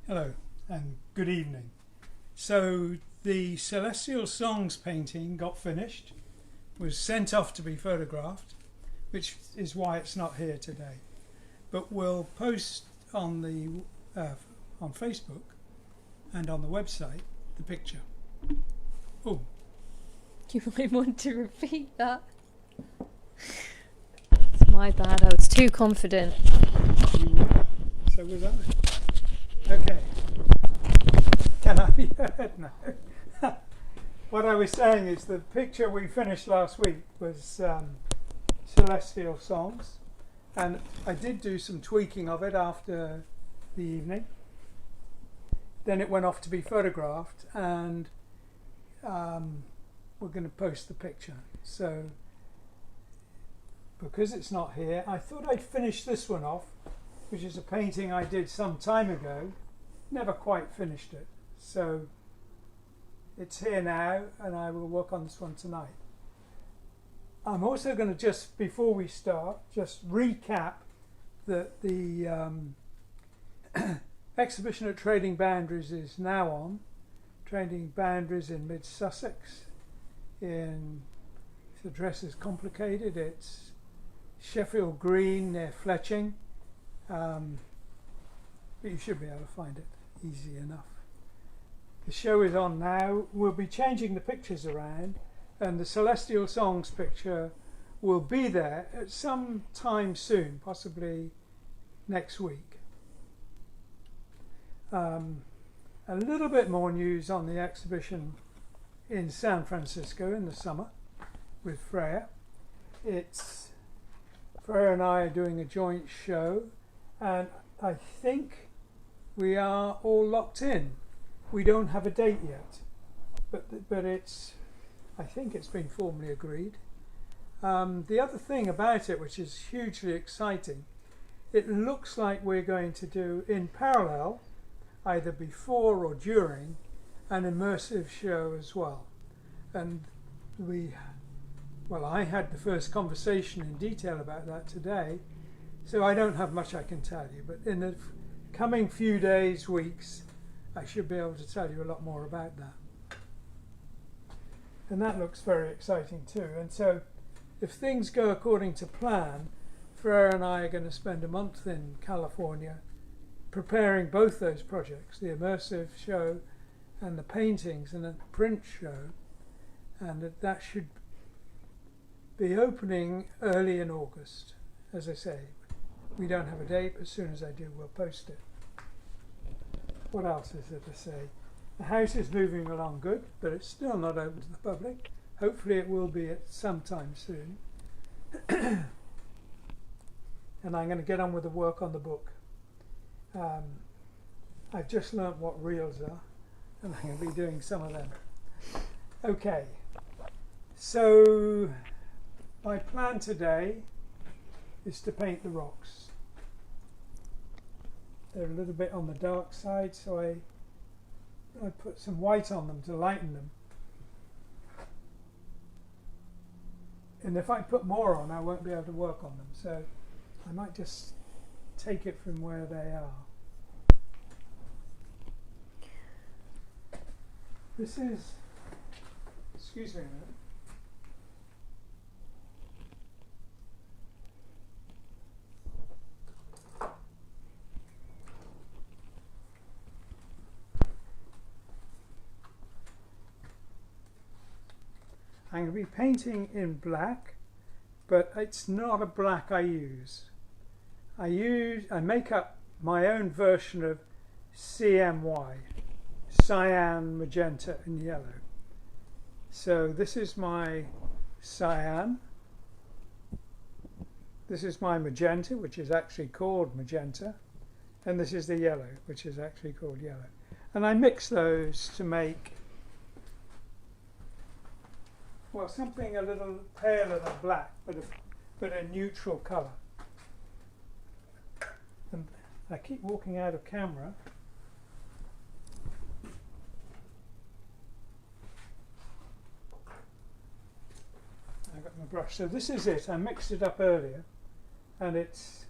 Hello and good evening. So the Celestial Songs painting got finished, was sent off to be photographed, which is why it's not here today. But we'll post on the on Facebook and on the website the picture. Oh, You might want to repeat that. It's my bad, I was too confident. you were. So was I. Okay. Can I be heard now? What I was saying is the picture we finished last week was Celestial Songs, and I did do some tweaking of it after the evening. Then it went off to be photographed, and we're going to post the picture. So because it's not here, I thought I'd finish this one off, which is a painting I did some time ago. Never quite finished it. So it's here now, and I will work on this one tonight. I'm also going to, just before we start, just recap that the exhibition at Trading Boundaries is now on. Trading Boundaries in Mid Sussex. The address is complicated. It's Sheffield Green near Fletching, but you should be able to find it easy enough. The show is on now. We'll be changing the pictures around, and the Celestial Songs picture will be there at some time soon, possibly next week. A little bit more news on the exhibition in San Francisco in the summer with Freya. Freya and I are doing a joint show, and I think we are all locked in. We don't have a date yet, but I think it's been formally agreed. The other thing about it, which is hugely exciting, it looks like we're going to do in parallel, either before or during, an immersive show as well. And I had the first conversation in detail about that today, so I don't have much I can tell you, but in the coming few days, weeks, I should be able to tell you a lot more about that. And that looks very exciting too. And so if things go according to plan, Freya and I are going to spend a month in California preparing both those projects, the immersive show and the paintings and the print show, and that should be opening early in August. As I say, we don't have a date, but as soon as I do, we'll post it. What else is there to say? The house is moving along good, but it's still not open to the public. Hopefully it will be at some time soon. And I'm going to get on with the work on the book. I've just learnt what reels are, and I'm going to be doing some of them. Okay, so my plan today is to paint the rocks. They're a little bit on the dark side, so I put some white on them to lighten them. And if I put more on, I won't be able to work on them, so I might just take it from where they are. This is, excuse me a minute. I'm going to be painting in black, but it's not a black I use. I make up my own version of CMY, cyan, magenta and yellow. So this is my cyan, this is my magenta, which is actually called magenta, and this is the yellow, which is actually called yellow. And I mix those to make, well, something a little paler than black, but a neutral colour. And I keep walking out of camera. I got my brush. So this is it. I mixed it up earlier, and it's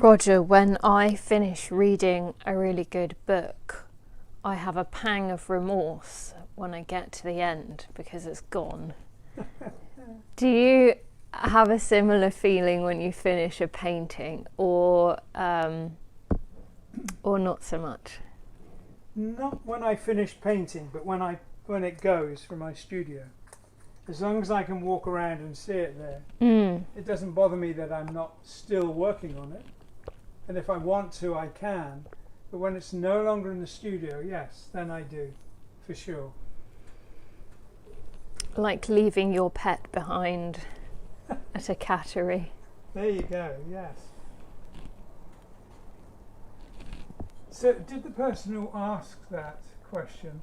Roger, when I finish reading a really good book, I have a pang of remorse when I get to the end because it's gone. Do you have a similar feeling when you finish a painting, or not so much? Not when I finish painting, but when it goes from my studio. As long as I can walk around and see it there, it doesn't bother me that I'm not still working on it. And if I want to, I can. But when it's no longer in the studio, yes, then I do, for sure. Like leaving your pet behind at a cattery. There you go, yes. So did the person who asked that question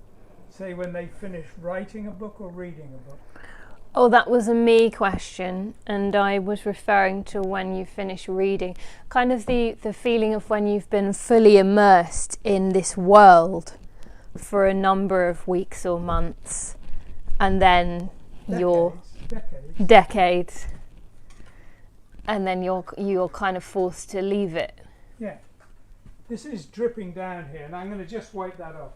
say when they finish writing a book or reading a book? Oh, that was a me question, and I was referring to when you finish reading. Kind of the feeling of when you've been fully immersed in this world for a number of weeks or months, and then decades, and then you're kind of forced to leave it. Yeah. This is dripping down here, and I'm going to just wipe that off.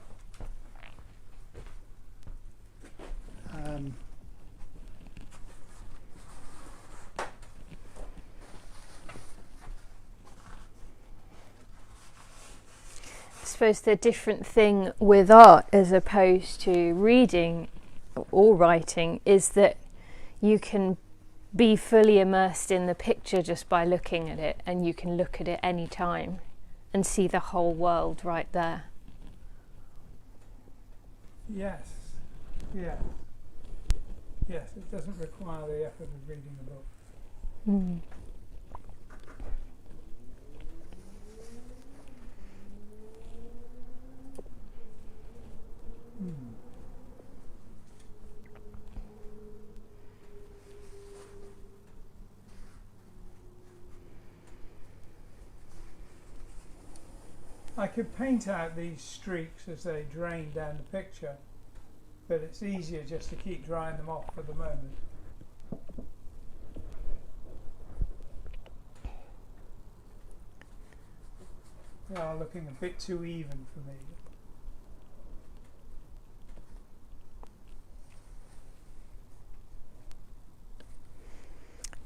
I suppose the different thing with art as opposed to reading or writing is that you can be fully immersed in the picture just by looking at it, and you can look at it any time and see the whole world right there. Yes, yes, yes, it doesn't require the effort of reading a book. Mm. I could paint out these streaks as they drain down the picture, but it's easier just to keep drying them off for the moment. They are looking a bit too even for me.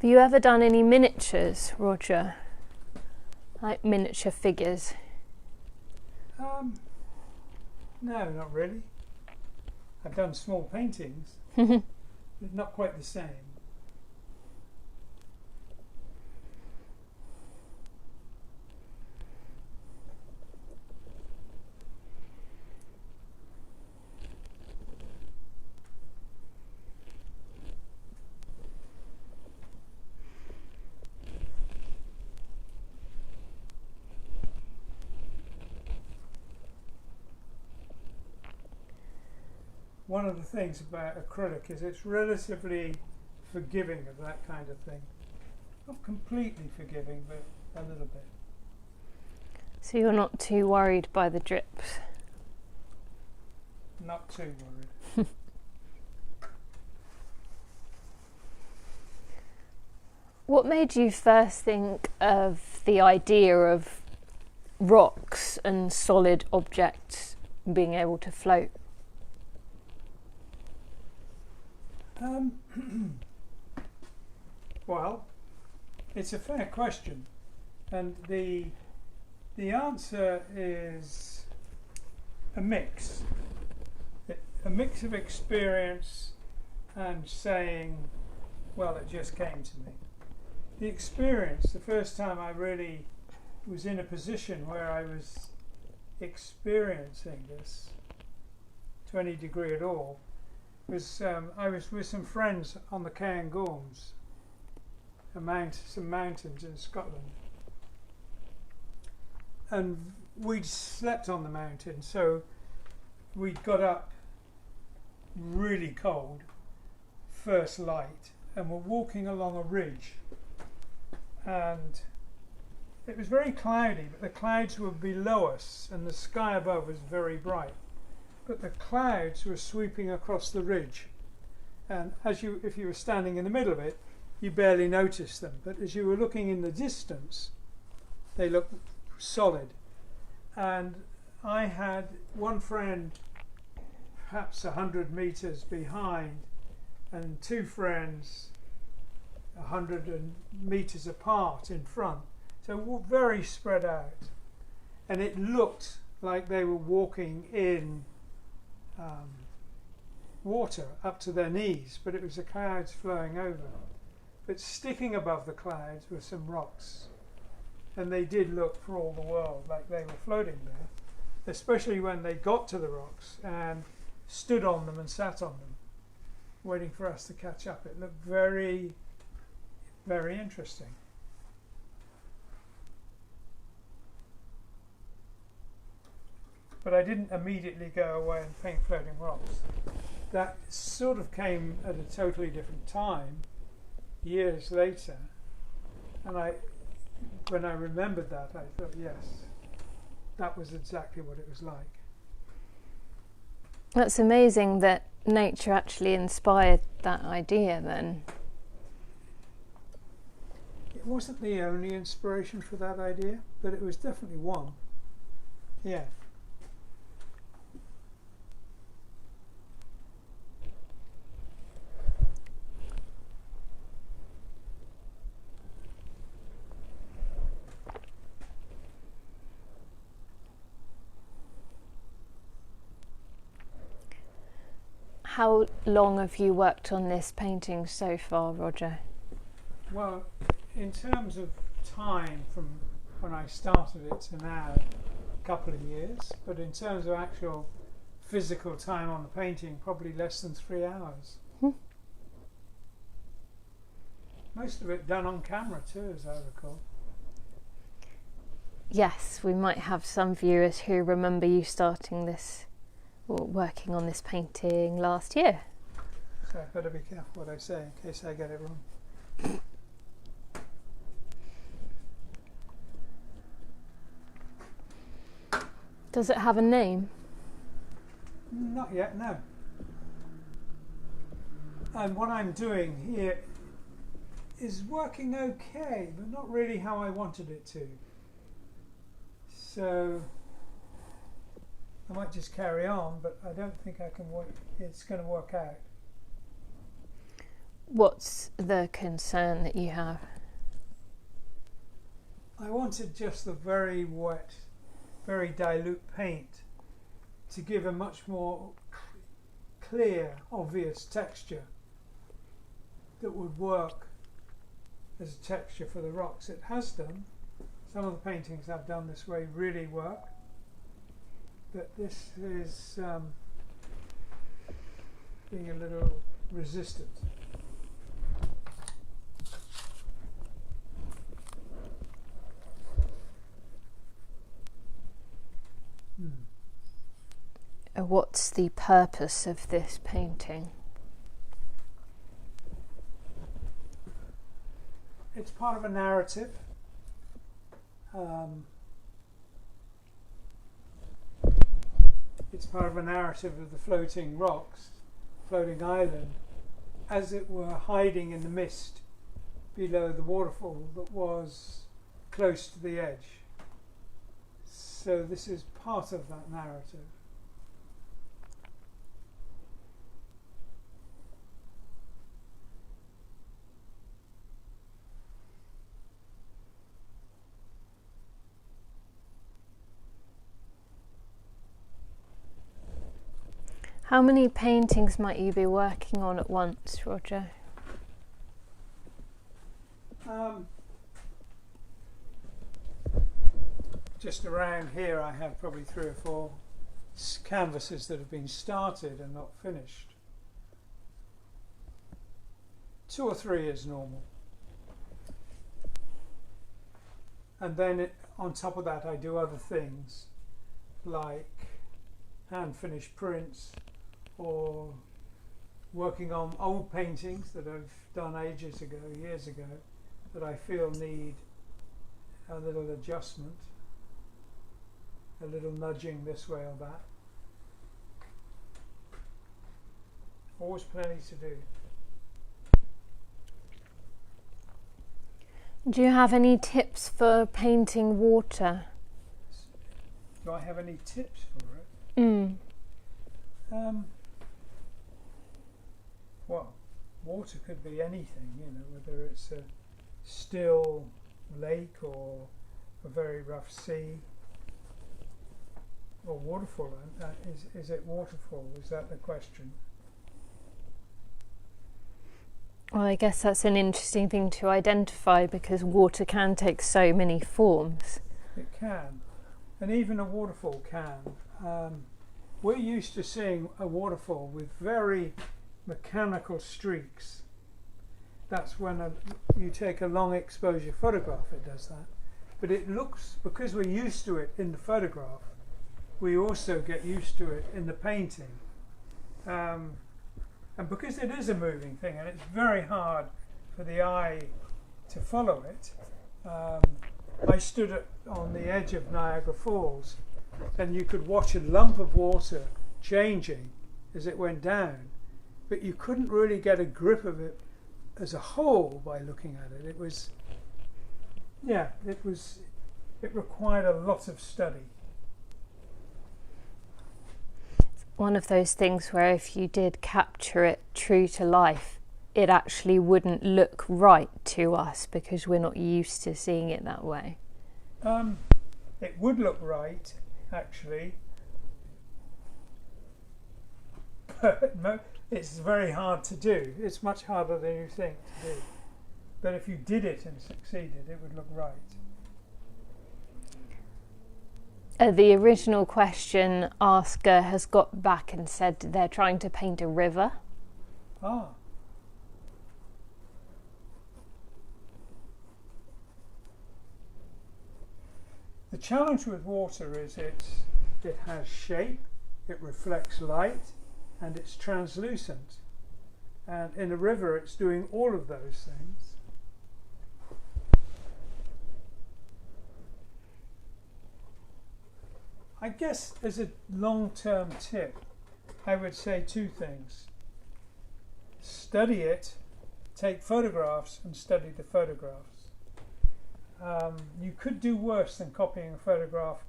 Have you ever done any miniatures, Roger? Like miniature figures? No, not really. I've done small paintings, but not quite the same. One of the things about acrylic is it's relatively forgiving of that kind of thing. Not completely forgiving, but a little bit. So you're not too worried by the drips? Not too worried. What made you first think of the idea of rocks and solid objects being able to float? Well, it's a fair question, and the answer is a mix of experience and saying, well, it just came to me. The experience, the first time I really was in a position where I was experiencing this to any degree at all, was I was with some friends on the Cairngorms, some mountains in Scotland, and we'd slept on the mountain, so we'd got up really cold, first light, and were walking along a ridge, and it was very cloudy, but the clouds were below us and the sky above was very bright. But the clouds were sweeping across the ridge, and if you were standing in the middle of it, you barely noticed them. But as you were looking in the distance, They look solid. And I had one friend perhaps 100 meters behind and two friends 100 meters apart in front. So very spread out. And it looked like they were walking in water up to their knees, but it was the clouds flowing over. But sticking above the clouds were some rocks. And they did look for all the world like they were floating there, especially when they got to the rocks and stood on them and sat on them, waiting for us to catch up. It looked very, very interesting. But I didn't immediately go away and paint floating rocks. That sort of came at a totally different time, years later. And when I remembered that, I thought, yes, that was exactly what it was like. That's amazing that nature actually inspired that idea then. It wasn't the only inspiration for that idea, but it was definitely one. Yeah. How long have you worked on this painting so far, Roger? Well, in terms of time from when I started it to now, a couple of years, but in terms of actual physical time on the painting, probably less than 3 hours. Most of it done on camera too, as I recall. Yes, we might have some viewers who remember you starting this or working on this painting last year. So I better be careful what I say in case I get it wrong. Does it have a name? Not yet, no. And what I'm doing here is working okay, but not really how I wanted it to. So I might just carry on, but I don't think I can work. It's going to work out. What's the concern that you have? I wanted just the very wet, very dilute paint to give a much more clear, obvious texture that would work as a texture for the rocks. It has done. Some of the paintings I've done this way really work, but this is being a little resistant. What's the purpose of this painting? It's part of a narrative. It's part of a narrative of the floating rocks, floating island, as it were hiding in the mist below the waterfall that was close to the edge. So this is part of that narrative. How many paintings might you be working on at once, Roger? Just around here I have probably 3 or 4 canvases that have been started and not finished. 2 or 3 is normal. And then on top of that I do other things like hand-finished prints or working on old paintings that I've done ages ago, years ago, that I feel need a little adjustment, a little nudging this way or that. Always plenty to do. Do you have any tips for painting water? Do I have any tips for it? Well, water could be anything, you know, whether it's a still lake or a very rough sea or waterfall. Is it waterfall? Is that the question? Well, I guess that's an interesting thing to identify, because water can take so many forms. It can, and even a waterfall can. We're used to seeing a waterfall with very mechanical streaks. That's when you take a long exposure photograph, it does that. But it looks, because we're used to it in the photograph, we also get used to it in the painting. And because it is a moving thing and it's very hard for the eye to follow it, I stood on the edge of Niagara Falls, and you could watch a lump of water changing as it went down, but you couldn't really get a grip of it as a whole by looking at it. It was, yeah, it required a lot of study. One of those things where if you did capture it true to life, it actually wouldn't look right to us because we're not used to seeing it that way. It would look right, actually, but it's very hard to do. It's much harder than you think to do. But if you did it and succeeded, it would look right. The original question asker has got back and said they're trying to paint a river. Ah. The challenge with water is it has shape, it reflects light, and it's translucent. And in a river it's doing all of those things. I guess as a long-term tip, I would say two things. Study it, take photographs and study the photographs. You could do worse than copying a photograph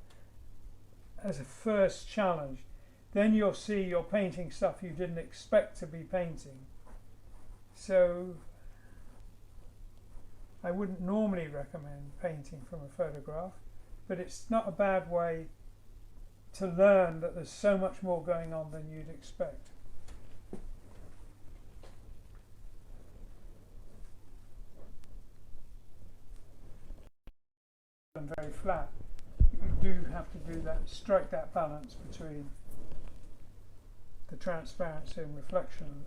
as a first challenge. Then you'll see you're painting stuff you didn't expect to be painting. So I wouldn't normally recommend painting from a photograph, but it's not a bad way to learn that there's so much more going on than you'd expect. And very flat. You do have to do that, strike that balance between the transparency and reflection.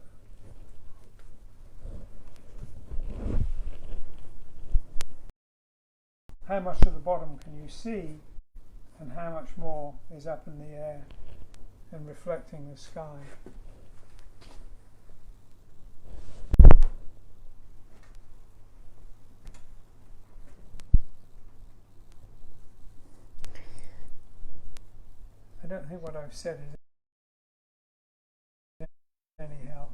How much of the bottom can you see, and how much more is up in the air and reflecting the sky? I don't think what I've said is any help.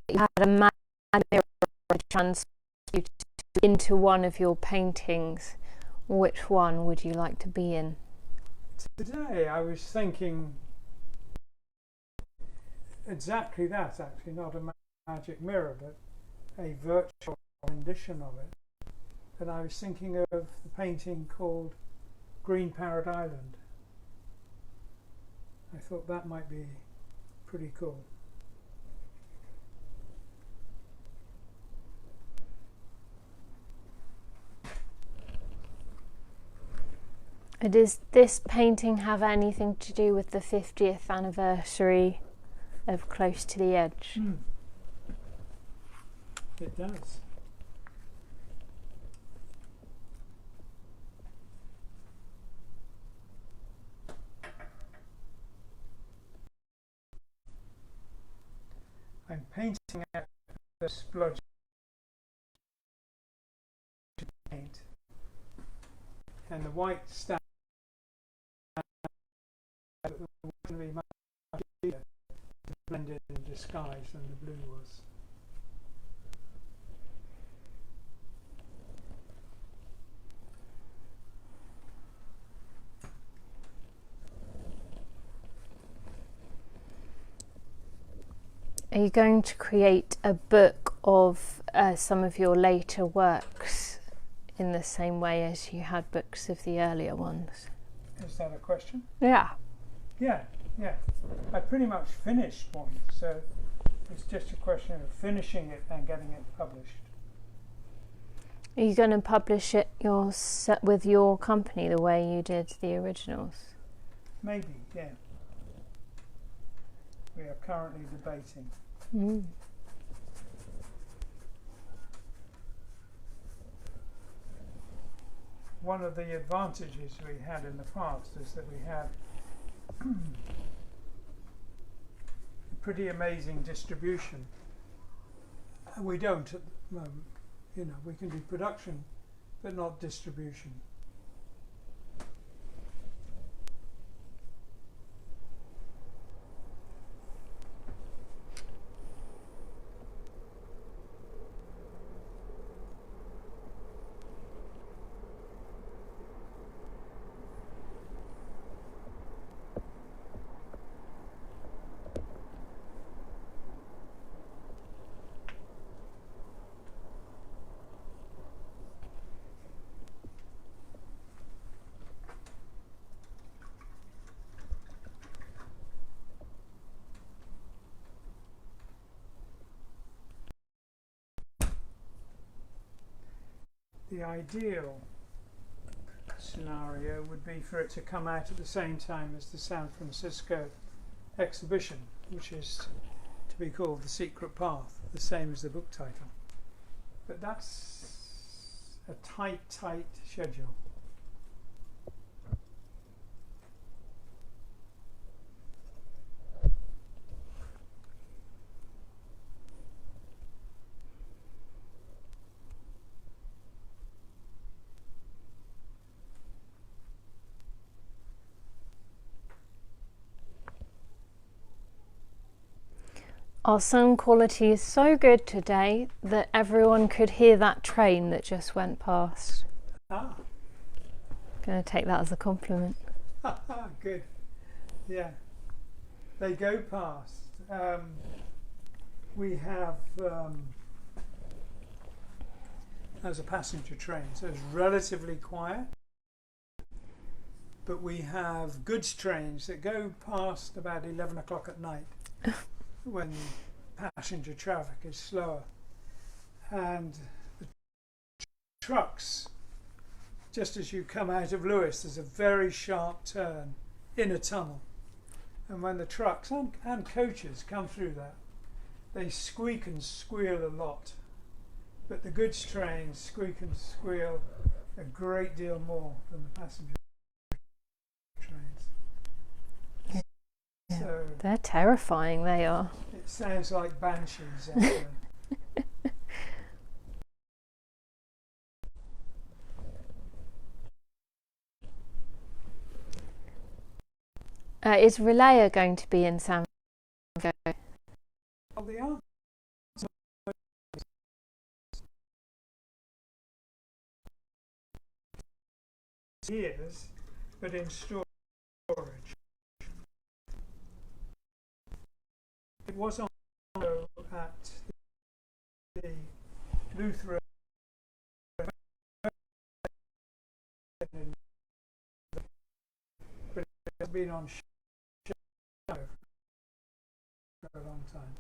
You had a mirror transmute into one of your paintings, which one would you like to be in? Today I was thinking exactly that, actually, not a magic mirror, but a virtual rendition of it. And I was thinking of the painting called Green Parrot Island. I thought that might be pretty cool. Does this painting have anything to do with the 50th anniversary of Close to the Edge? It does. I'm painting out the splodge paint, and the white stamp going to be much easier to splendid in disguise than the blue was. Are you going to create a book of some of your later works in the same way as you had books of the earlier ones? Is that a question? Yeah. Yeah. I pretty much finished one, so it's just a question of finishing it and getting it published. Are you going to publish it with your company the way you did the originals? Maybe, yeah. We are currently debating. Mm. One of the advantages we had in the past is that we had pretty amazing distribution. We don't at the moment. You know, we can do production, but not distribution. The ideal scenario would be for it to come out at the same time as the San Francisco exhibition, which is to be called The Secret Path, the same as the book title. But that's a tight schedule. Our sound quality is so good today that everyone could hear that train that just went past. Ah. Going to take that as a compliment. Good. Yeah. They go past. We have as a passenger train, so it's relatively quiet. But we have goods trains that go past about 11 o'clock at night when passenger traffic is slower. And the trucks, just as you come out of Lewis, there's a very sharp turn in a tunnel. And when the trucks and coaches come through that, they squeak and squeal a lot. But the goods trains squeak and squeal a great deal more than the passenger trains. Yeah. So They're terrifying, they are. it sounds like banshees out there. Is Relaya going to be in San Francisco? Well, the answer is, but in storage. It was on at the Lutheran, but it's been on show for a long time.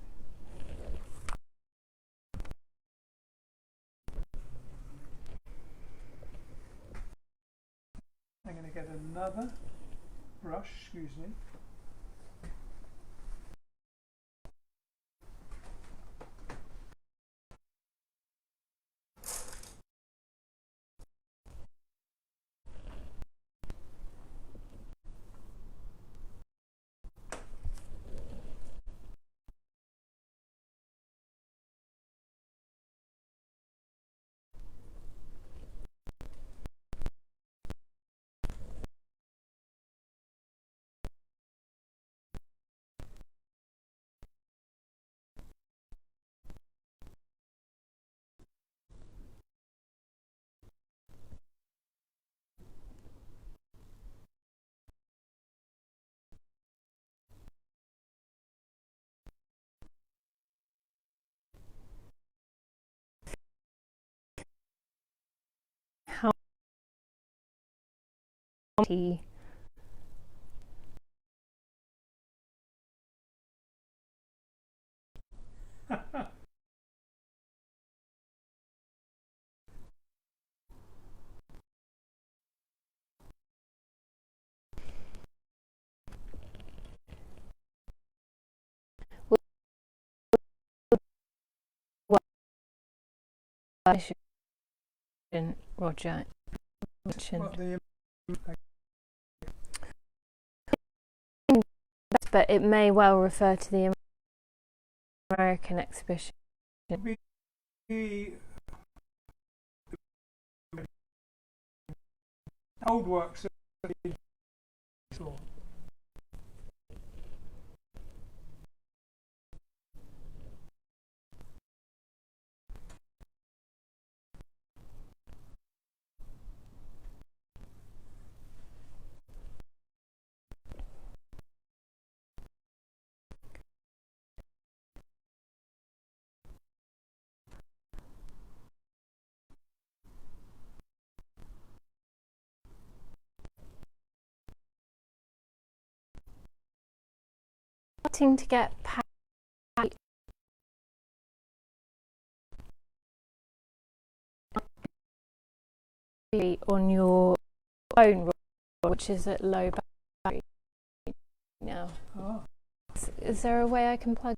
I'm going to get another brush, excuse me. Roger mentioned. But it may well refer to the American exhibition. The old works of Starting to get on your phone, which is at low battery now. Oh. Is there a way I can plug?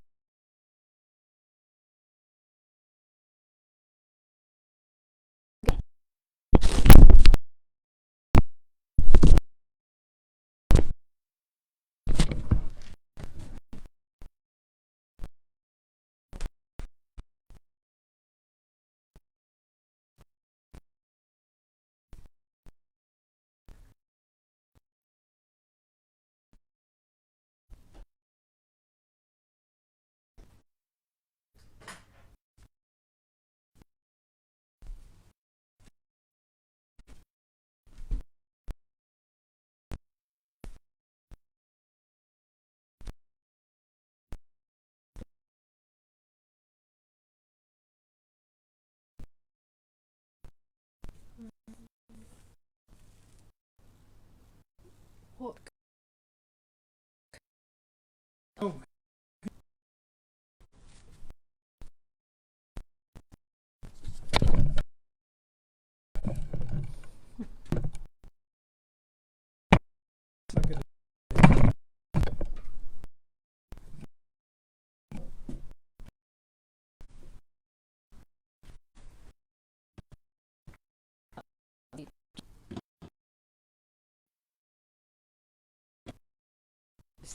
What? Oh.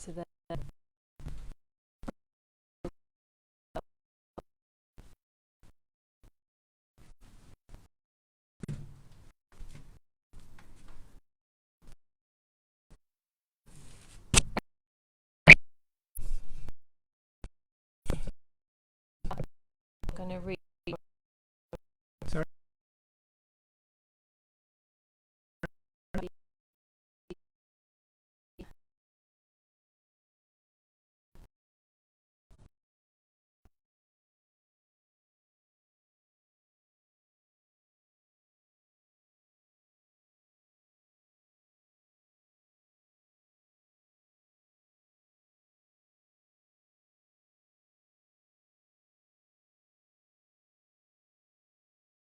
To the I'm going to read